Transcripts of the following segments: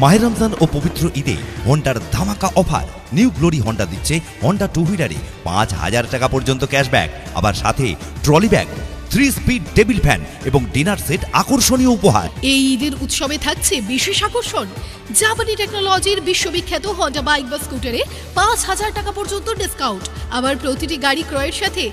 মাহে রমজান ও পবিত্র ঈদে হন্ডার ধামাকা অফার। নিউ গ্লোরি হন্ডা দিচ্ছে হন্ডা টু হুইলারে 5,000 টাকা পর্যন্ত ক্যাশব্যাক, আবার সাথে trolley bag, 3 speed table fan এবং ডিনার সেট আকর্ষণীয় উপহার। এই ঈদের উৎসবে থাকছে বিশেষ আকর্ষণ। জাপানি টেকনোলজির বিশ্ববিখ্যাত হন্ডা বাইক বা স্কুটারে 5,000 টাকা পর্যন্ত ডিসকাউন্ট, আবার প্রতিটি গাড়ি ক্রয়ের সাথে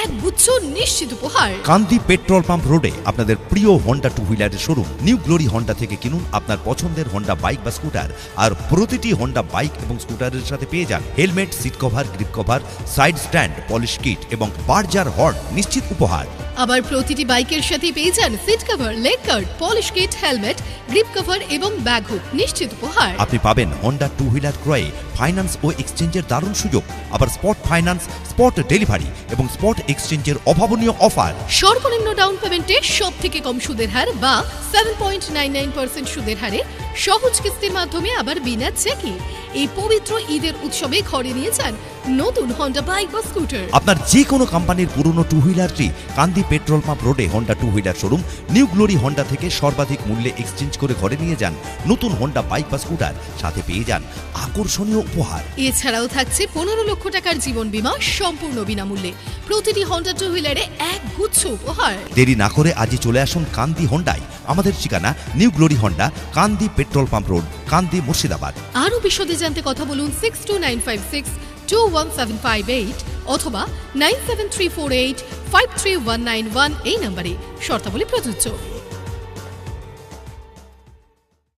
এক গুচ্ছ নিশ্চিত উপহার। কান্দি পেট্রোল পাম্প রোডে আপনাদের প্রিয় হন্ডা টু হুইলারের শোরুম নিউ গ্লোরি হন্ডা থেকে কিনুন আপনার পছন্দের হন্ডা বাইক বা স্কুটার, আর প্রতিটি হন্ডা বাইক এবং স্কুটারের সাথে পেয়ে যান helmet, seat cover, grip cover, side stand, polish kit এবং বার্জার হর্ন নিশ্চিত উপহার। আবার প্রতিটি বাইকের সাথে পেয়ে যান seat cover, leg guard, polish kit, helmet, grip cover এবং ব্যাগ হুক নিশ্চিত উপহার। আপনি পাবেন হন্ডা টু হুইলার ক্রয়ে ফাইন্যান্স ও এক্সচেঞ্জের দারুণ সুযোগ, আবার স্পট ফাইন্যান্স, স্পট ডেলিভারি এবং স্পট এক্সচেঞ্জের অভাবনীয় অফার। সর্বনিম্ন ডাউন পেমেন্টে সব থেকে কম সুদের হার বা 7.99% সুদের হারে সহজ কিস্তির মাধ্যমে, আবার বিনা চেকে এই পবিত্র ঈদের উৎসবে ঘরে নিয়ে যান নতুন হন্ডা বাইক বা স্কুটার। আপনার যে কোনো কোম্পানির পুরনো টু হুইলারটি কান্দি পেট্রোল পাম্প রোডে Honda two wheeler showroom new glory Honda থেকে সর্বাধিক মূল্যে এক্সচেঞ্জ করে ঘরে নিয়ে যান নতুন হন্ডা বাইক বা স্কুটার, সাথে পেয়ে যান আকর্ষণীয় উপহার। এছাড়াও থাকছে 15 লক্ষ টাকার জীবন বীমা সম্পূর্ণ বিনামূল্যে, প্রতিটি হন্ডা টু হুইলারে এক গুচ্ছ উপহার। দেরি না করে আজই চলে আসুন কান্দি হন্ডায়। আমাদের ঠিকানা নিউ গ্লোরি হন্ডা, কান্দি পেট্রোল পাম্প রোড, কান্দি, মুর্শিদাবাদ। আরও বিশদে জানতে কথা বলুন 6295621758 অথবা 9734853191 এই নম্বরে। শর্তাবলী প্রযোজ্য।